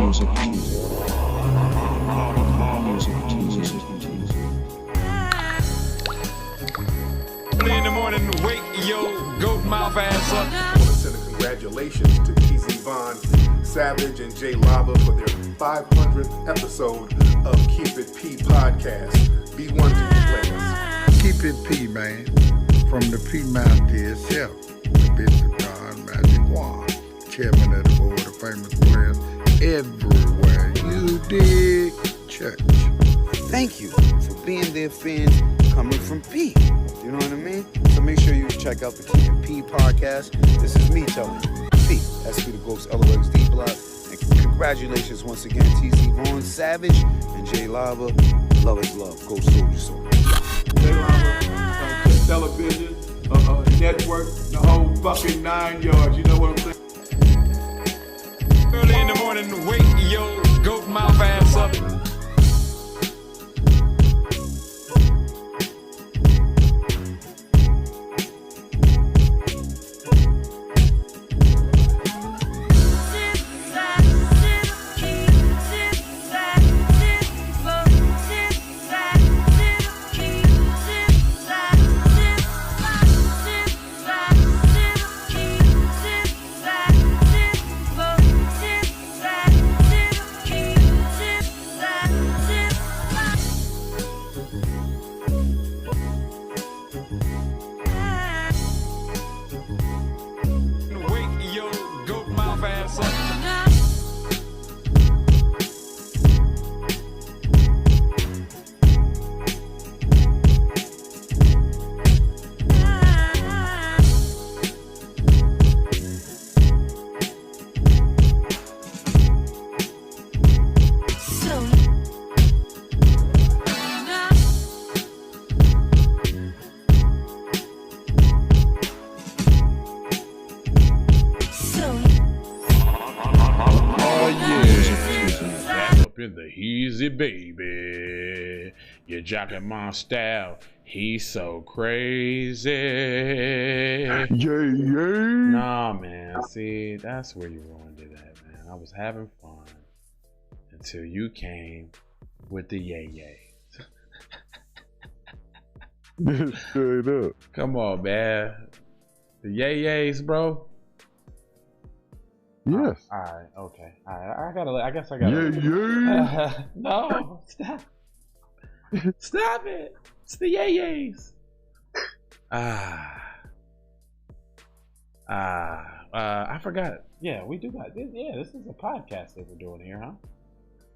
Early in the morning, wake your goat mouth ass up. I want to send a congratulations to TZ Von, Savage, and Jay Lava for their 500th episode of Keep It P podcast. Be one to be blessed. Keep it P, man. From the P Mountain itself, the Bishop John Magic Wand, chairman of the board of famous players everywhere. You dig? Church. Thank you for being their fans coming from P. You know what I mean? So make sure you check out the Keep It P podcast. This is me telling you. P. SP the Ghost LOXD Block. And congratulations once again, TZ Vaughn, Savage, and Jay Lava. Love is love. Go Soldier Soul. Jay Lava, television, network, the whole fucking 9 yards. You know what I'm saying? Early in the morning, wake your goat mouth ass up. In the easy baby, you're jocking my style. He's so crazy. Yeah, yeah. Nah, man. See, that's where you ruined it at, man. I was having fun until you came with the yay. Straight up. Come on, man. The yays, bro. Yes. All right. Okay. All right. I guess I gotta. Yeah. No. Stop. Stop it. It's the yays. I forgot. Yeah, we do got this. Yeah, this is a podcast that we're doing here,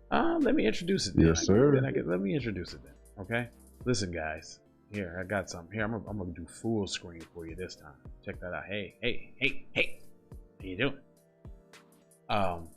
huh? Let me introduce it then. Yes, sir. Let me introduce it then. Okay. Listen, guys. Here, I got something. Here, I'm gonna do full screen for you this time. Check that out. Hey. How you doing? I'm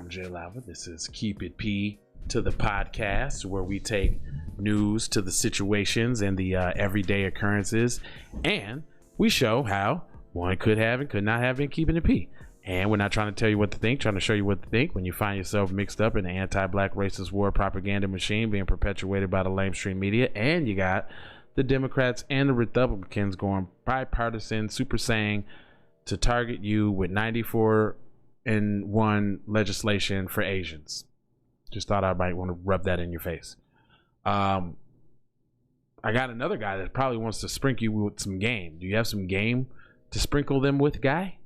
Jay Lava. This is Keep It P to the podcast, where we take news to the situations and the everyday occurrences, and we show how one could have and could not have been keeping it P. And we're not trying to tell you what to think, trying to show you what to think when you find yourself mixed up in the anti-black racist war propaganda machine being perpetuated by the lamestream media, and you got the Democrats and the Republicans going bipartisan, super saying to target you with 94 and 1 legislation for Asians. Just thought I might want to rub that in your face. I got another guy that probably wants to sprinkle you with some game. Do you have some game to sprinkle them with, guy?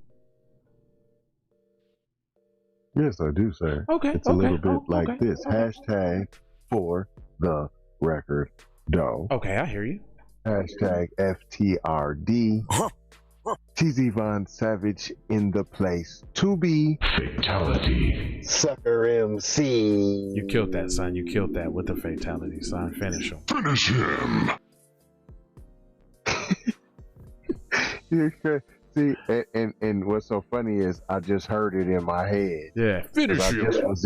Yes, I do, sir. Okay. It's a little bit like this. Hashtag for the record doe. Okay, I hear you. Hashtag FTRD. TZ Von Savage in the place to be. Fatality. Sucker MC. You killed that, son. You killed that with the fatality, son. Finish him. Finish him. See, and what's so funny is I just heard it in my head. Yeah, finish him. I just was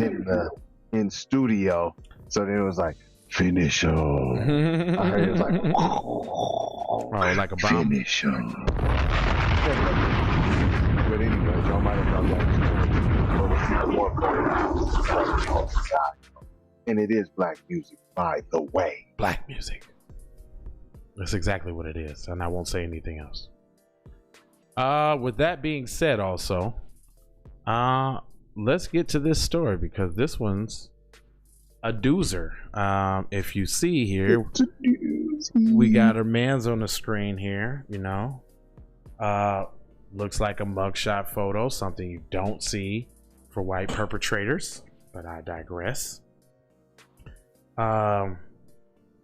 in studio, so then it was like, finish him. I heard it was like, oh, like a bomb. Finish him. But anyway, y'all might have thought that. And it is black music, by the way. Black music. That's exactly what it is, and I won't say anything else. With that being said, also, let's get to this story because this one's a doozer. If you see here, we got our man's on the screen here, you know. Looks like a mugshot photo, something you don't see for white perpetrators, but I digress. Now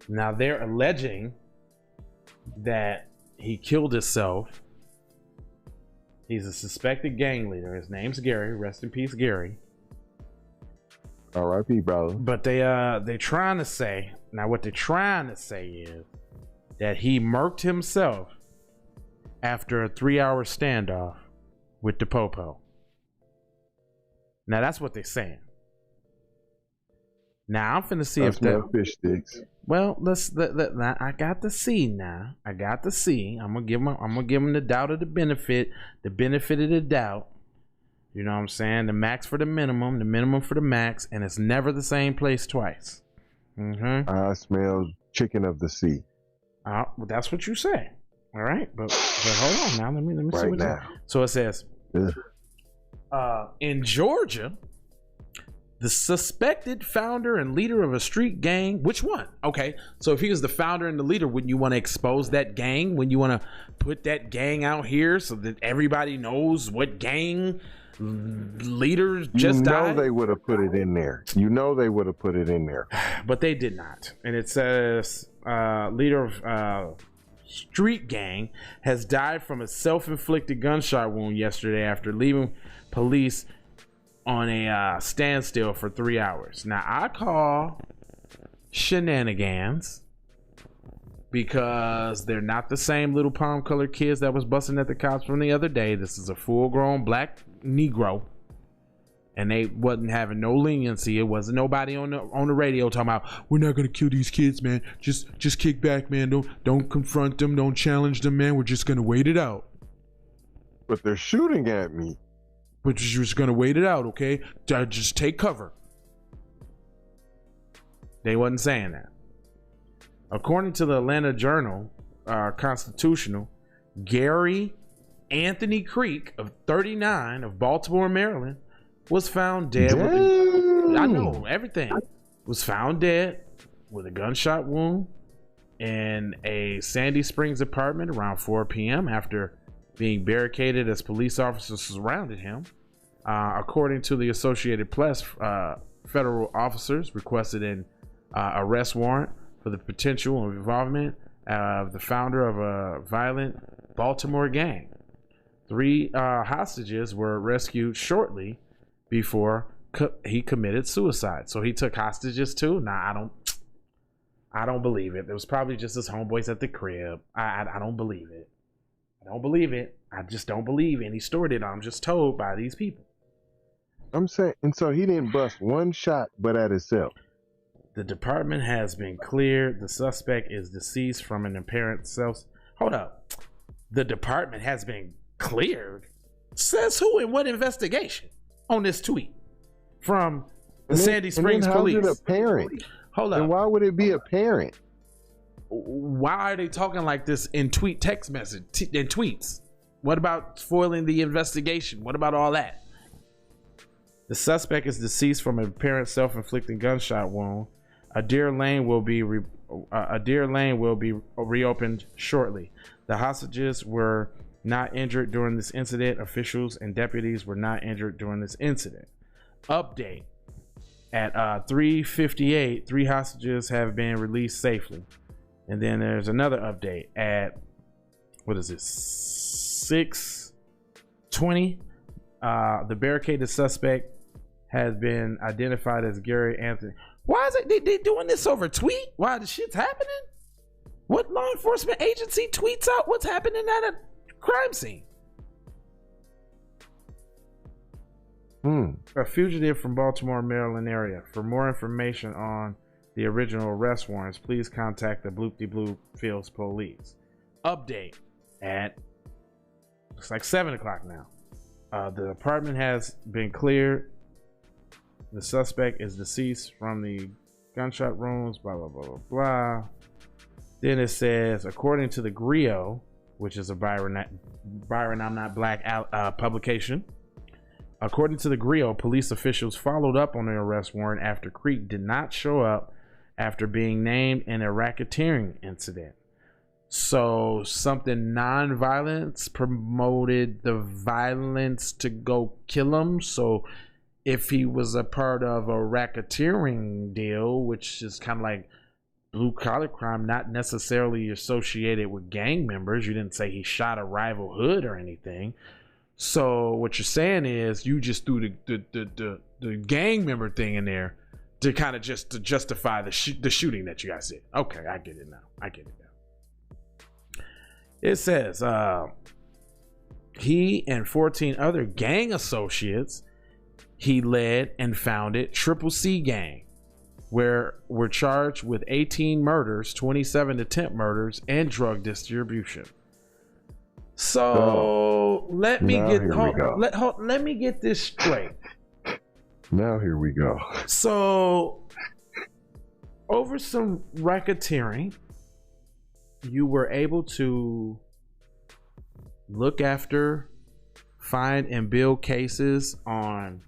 they're alleging that he killed himself. He's a suspected gang leader. His name's Gary. Rest in peace, Gary. R.I.P. brother. But they're trying to say, now what they're trying to say is that he murked himself after a 3-hour standoff with the Popo. Now that's what they're saying. Now I'm finna see if that fish sticks. Well, now I got to see now. I got to see. I'm gonna give him the doubt of the benefit of the doubt. You know what I'm saying? The max for the minimum for the max, and it's never the same place twice. I smell chicken of the sea. Well, that's what you say. All right, but hold on now. Let me see what now. So it says, in Georgia, the suspected founder and leader of a street gang. Which one? Okay, so if he was the founder and the leader, wouldn't you want to expose that gang? Wouldn't you want to put that gang out here so that everybody knows what gang leaders just died? They would have put it in there. They would have put it in there. But they did not. And it says leader of street gang has died from a self-inflicted gunshot wound yesterday after leaving police on a standstill for 3 hours. Now I call shenanigans because they're not the same little palm colored kids that was busting at the cops from the other day. This is a full-grown black Negro, and they wasn't having no leniency. It wasn't nobody on the radio talking about, we're not gonna kill these kids, man. Just kick back, man. Don't confront them. Don't challenge them, man. We're just gonna wait it out. But they're shooting at me. But you're just gonna wait it out, okay? Just take cover. They wasn't saying that. According to the Atlanta Journal Constitutional, Gary Anthony Creek, of 39, of Baltimore, Maryland, was found dead. I know everything. Was found dead with a gunshot wound in a Sandy Springs apartment around 4 p.m. after being barricaded as police officers surrounded him. According to the Associated Press, federal officers requested an arrest warrant for the potential involvement of the founder of a violent Baltimore gang. 3 hostages were rescued shortly before he committed suicide. So he took hostages too? Nah, I don't believe it. It was probably just his homeboys at the crib. I don't believe it. I don't believe it. I just don't believe any story that I'm just told by these people. I'm saying, and so he didn't bust one shot but at himself. The department has been cleared. The suspect is deceased from an apparent self. Hold up. The department has been cleared? Says who in what investigation? On this tweet from the Sandy Springs police. How's it apparent? Hold up. And why would it be apparent? Why are they talking like this in text message in tweets? What about spoiling the investigation? What about all that? The suspect is deceased from an apparent self-inflicted gunshot wound. A Deer Lane will be reopened shortly. The hostages were not injured during this incident. Officials and deputies were not injured during this incident. Update: at 3:58, 3 hostages have been released safely. And then there's another update at, what is this, 6:20. The barricaded suspect has been identified as Gary Anthony. Why is it they doing this over tweet? Why the shit's happening? What law enforcement agency tweets out what's happening at a crime scene? A fugitive from Baltimore, Maryland area. For more information on the original arrest warrants, please contact the Bloop-de-Blue Fields Police. Update at, looks like 7 o'clock now. The apartment has been cleared. The suspect is deceased from the gunshot wounds, blah, blah, blah, blah, blah. Then it says, according to the Griot, which is a Byron I'm Not Black publication, According to the Griot, police officials followed up on the arrest warrant after Creek did not show up after being named in a racketeering incident. So something non-violence promoted the violence to go kill him. So if he was a part of a racketeering deal, which is kind of like blue collar crime, not necessarily associated with gang members. You didn't say he shot a rival hood or anything. So what you're saying is you just threw the gang member thing in there to kind of just to justify the shooting that you guys did. Okay, I get it now. It says he and 14 other gang associates he led and founded Triple C Gang, where were charged with 18 murders, 27 attempt murders, and drug distribution. So let me get this straight. Now here we go. So over some racketeering, you were able to look after, find, and build cases on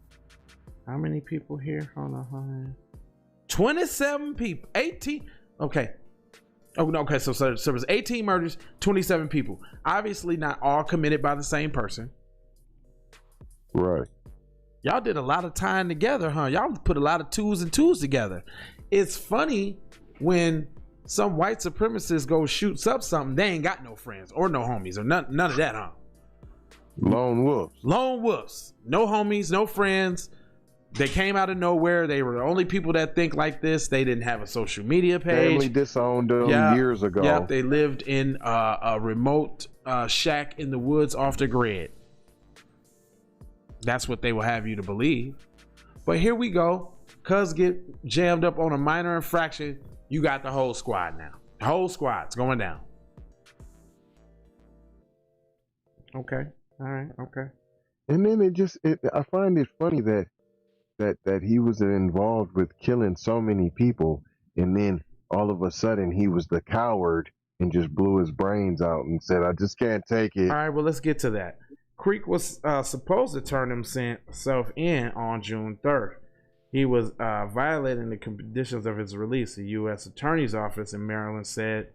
how many people here? Hold on. 27 people. 18. Okay. Oh no. Okay. So it was 18 murders, 27 people. Obviously, not all committed by the same person. Right. Y'all did a lot of time together, huh? Y'all put a lot of twos and twos together. It's funny when some white supremacist go shoots up something, they ain't got no friends or no homies or none of that, huh? Lone wolves. No homies, no friends. They came out of nowhere. They were the only people that think like this. They didn't have a social media page. Family disowned them years ago. Yep, they lived in a remote shack in the woods off the grid. That's what they will have you to believe. But here we go. Cuz get jammed up on a minor infraction. You got the whole squad now. The whole squad's going down. Okay. All right. Okay. And then I find it funny that he was involved with killing so many people, and then all of a sudden he was the coward and just blew his brains out and said, I just can't take it. All right, well, let's get to that. Creek was supposed to turn himself in on June 3rd. He was violating the conditions of his release. The U.S. Attorney's Office in Maryland said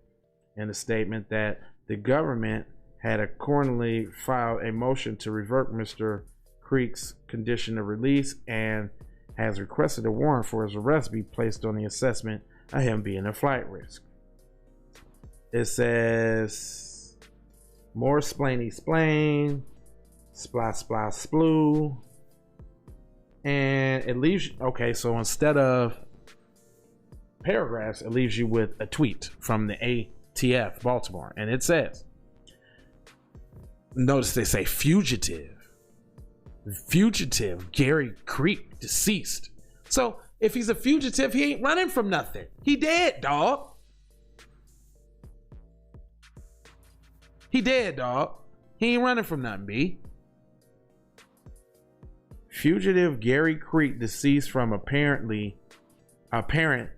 in a statement that the government had accordingly filed a motion to revert Mr. Creek's condition of release and has requested a warrant for his arrest be placed on the assessment of him being a flight risk. It says more splainy splain, splat splat sploo, and it leaves you, okay, so instead of paragraphs, it leaves you with a tweet from the ATF Baltimore, and it says, notice they say fugitive Gary Creek deceased. So if he's a fugitive, he ain't running from nothing. He dead, dog. He ain't running from nothing, B. Fugitive Gary Creek deceased from apparent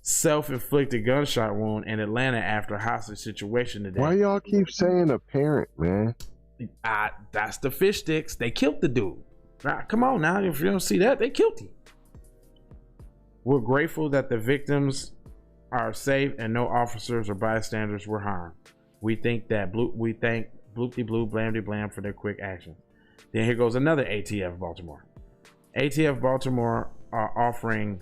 self-inflicted gunshot wound in Atlanta after a hostage situation today. Why y'all keep saying apparent, man? That's the fish sticks. They killed the dude. Come on now. If you don't see that, they killed him. We're grateful that the victims are safe and no officers or bystanders were harmed. We thank Bloopty Blue Blamdy Blam for their quick action. Then here goes another ATF Baltimore. ATF Baltimore are offering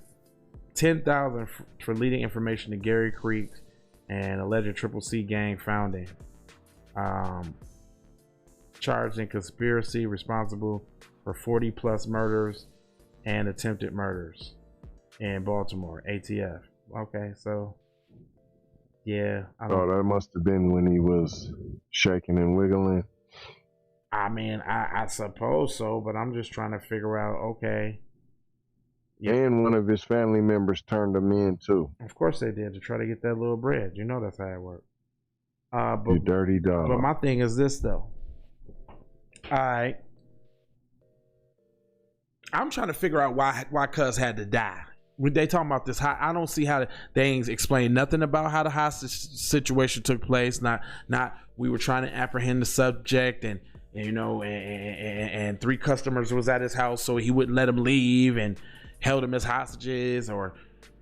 $10,000 for leading information to Gary Creek and alleged Triple C gang founding. Charged in conspiracy, responsible for 40 plus murders and attempted murders in Baltimore. ATF. Okay, so yeah. That must have been when he was shaking and wiggling. I mean, I suppose so, but I'm just trying to figure out, okay. Yeah. And one of his family members turned him in too. Of course they did, to try to get that little bread. You know that's how it works. You dirty dog. But my thing is this though. All right. I'm trying to figure out why Cuz had to die. When they talking about this, I don't see how they ain't explain nothing about how the hostage situation took place. Not we were trying to apprehend the subject and you know, and 3 customers was at his house, so he wouldn't let him leave and held him as hostages? Or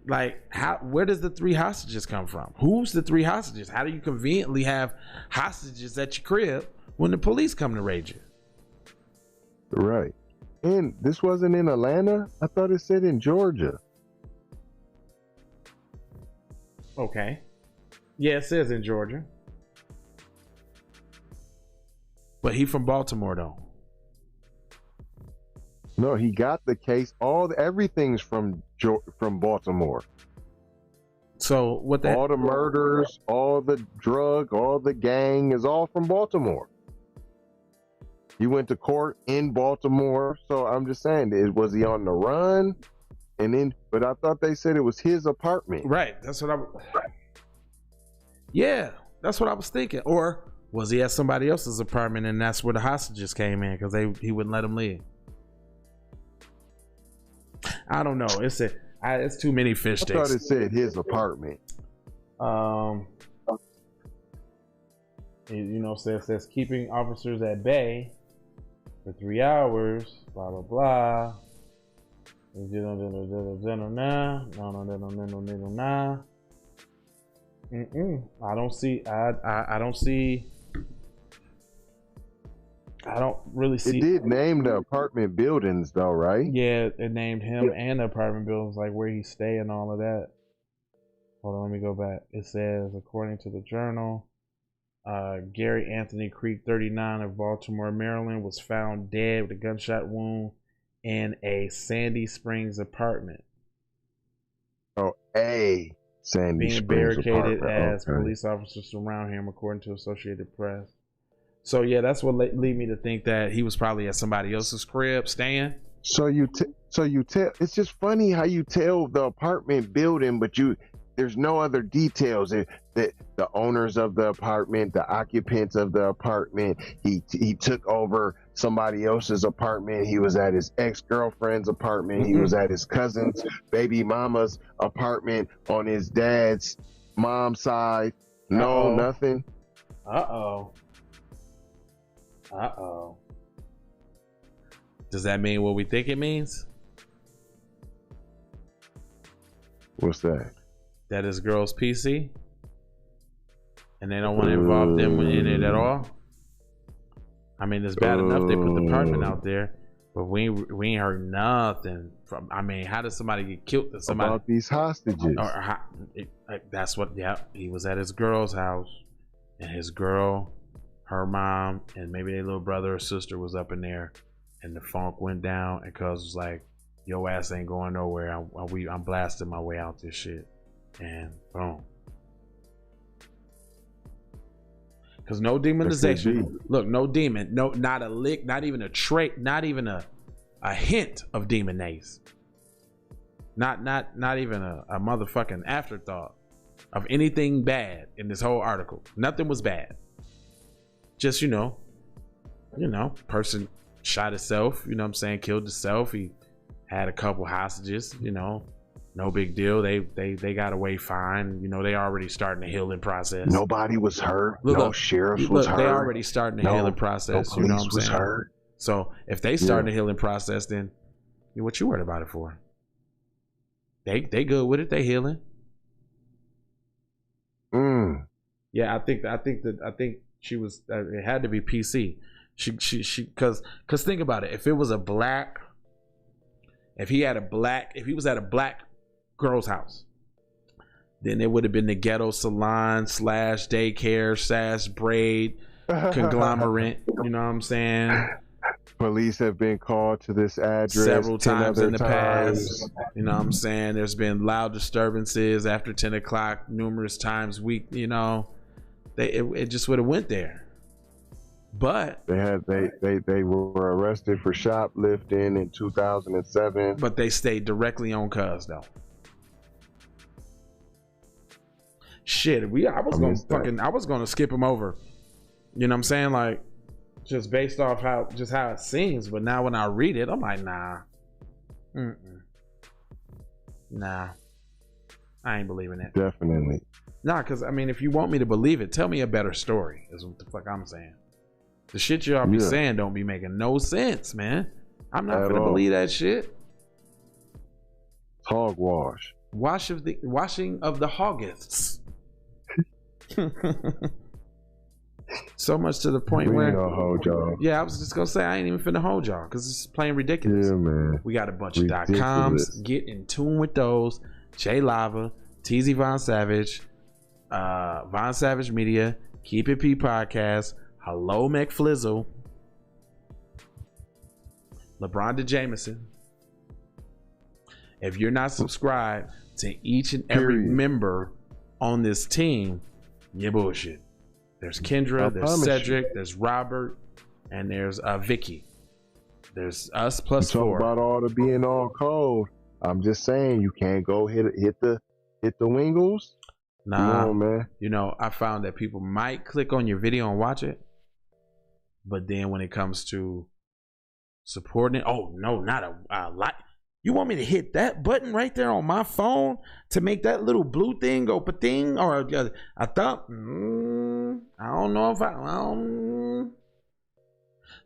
like, where does the 3 hostages come from? Who's the 3 hostages? How do you conveniently have hostages at your crib when the police come to raid you? Right. And this wasn't in Atlanta? I thought it said in Georgia. Okay. Yeah, it says in Georgia. But he from Baltimore though. No, he got the case. Everything's from Baltimore. So what that? All the murders, all the drug, all the gang is all from Baltimore. He went to court in Baltimore. So I'm just saying, was he on the run? And then, but I thought they said it was his apartment. Right. That's what Yeah, that's what I was thinking. Or was he at somebody else's apartment and that's where the hostages came in because he wouldn't let him leave? I don't know. It's too many fish sticks. I thought it said his apartment. You know, says keeping officers at bay for 3 hours. Blah blah blah. No. I don't see. I don't see. I don't really see. It did name the apartment buildings though, right? Yeah, it named him and the apartment buildings, like where he stay and all of that. Hold on, let me go back. It says, according to the Journal, Gary Anthony Creek, 39 of Baltimore, Maryland, was found dead with a gunshot wound in a Sandy Springs apartment. Oh, a Sandy being Springs barricaded apartment. as police officers surround him, according to Associated Press. So yeah, that's what lead me to think that he was probably at somebody else's crib staying. So you tell. It's just funny how you tell the apartment building, but there's no other details. That the owners of the apartment, the occupants of the apartment, he took over somebody else's apartment. He was at his ex-girlfriend's apartment. He was at his cousin's baby mama's apartment on his dad's mom's side. No, nothing. Uh-oh. Does that mean what we think it means? What's that? That is girl's PC? And they don't want to involve them in it at all? I mean, it's bad enough they put the apartment out there, but we ain't heard nothing from. I mean, how does somebody get killed? About these hostages. That's what. Yeah, he was at his girl's house, and his girl, her mom, and maybe their little brother or sister was up in there, and the funk went down, and cuz was like, "Your ass ain't going nowhere. I'm blasting my way out this shit," and boom. Because no demonization. Look, no demon. No, not a lick. Not even a trait. Not even a hint of demonize. Not even a motherfucking afterthought of anything bad in this whole article. Nothing was bad. Just you know, person shot himself. You know what I'm saying? Killed himself. He had a couple hostages. You know. No big deal. They got away fine. You know, they already starting the healing process. Nobody was hurt. No sheriff was hurt. They already starting the healing process. No you know what I'm was saying? Hurt. So if they starting the healing process, then what you worried about it for? They good with it. They healing. Yeah, I think she was. It had to be PC. She because think about it. If it was if he was at a black girl's house, then it would have been the ghetto salon / daycare / braid conglomerate. You know what I'm saying? Police have been called to this address several times in the times. past. You know what I'm saying? There's been loud disturbances after 10 o'clock numerous times week. You know, it just would have went there. But they were arrested for shoplifting in 2007. But they stayed directly on cuz though. Shit, I was gonna skip him over. You know what I'm saying? Like, just based off how it seems. But now when I read it, I'm like, nah. Nah. I ain't believing it. Definitely. Nah, because I mean, if you want me to believe it, tell me a better story, is what the fuck I'm saying. The shit y'all be Yeah. saying don't be making no sense, man. I'm not At gonna all. believe that shit. Hogwash. Washing of the hoggeths. So much to the point We ain't where, gonna hold y'all. yeah, I was just gonna say I ain't even finna hold y'all because it's plain ridiculous. Yeah, man. We got a bunch of Ridiculous. .coms. Get in tune with those. J Lava, TZ Von Savage, Von Savage Media, Keep It P Podcast, Hello McFlizzle, LeBron Jameson. If you're not subscribed to each and every Period. member on this team, you're bullshit. There's Kendra, I there's promise Cedric, there's Robert, and there's Vicky. There's us plus Talk 4. about all the being all cold. I'm just saying you can't go hit the wingles. Nah, Come on, man. you know, I found that people might click on your video and watch it, but then when it comes to supporting it, oh no, not a like. You want me to hit that button right there on my phone to make that little blue thing go pa-ting or a thumb? I don't know if I don't.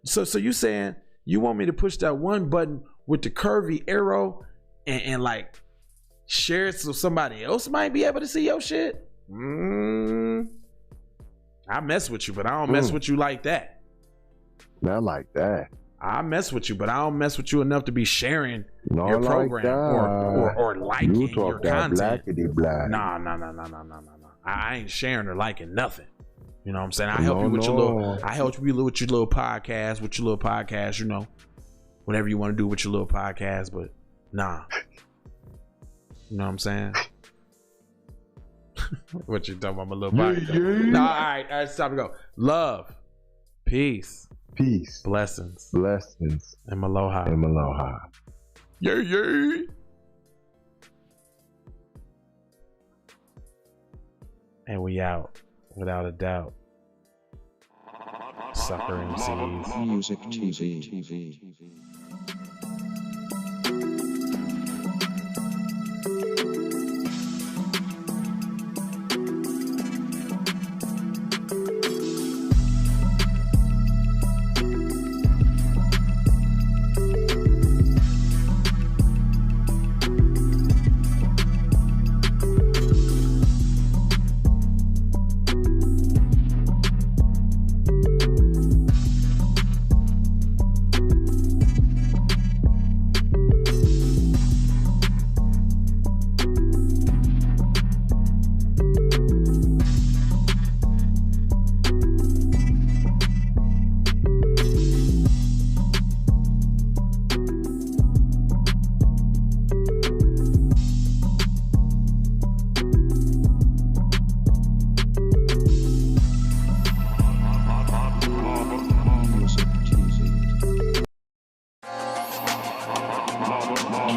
So you saying you want me to push that one button with the curvy arrow and like share it so somebody else might be able to see your shit? I mess with you, but I don't mess with you like that. Not like that. I mess with you, but I don't mess with you enough to be sharing Not your like program that. or liking You your talk that content. blackity black. Nah. I ain't sharing or liking nothing. You know what I'm saying? I help you with your little. I help you with your little podcast. You know, whatever you want to do with your little podcast. But nah. You know what I'm saying? What you talking about, my little podcast? Nah, all right, it's time to go. Love, peace, blessings, and aloha. Yay. And we out, without a doubt. Sucker MCs. Music TV.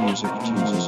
Music TV.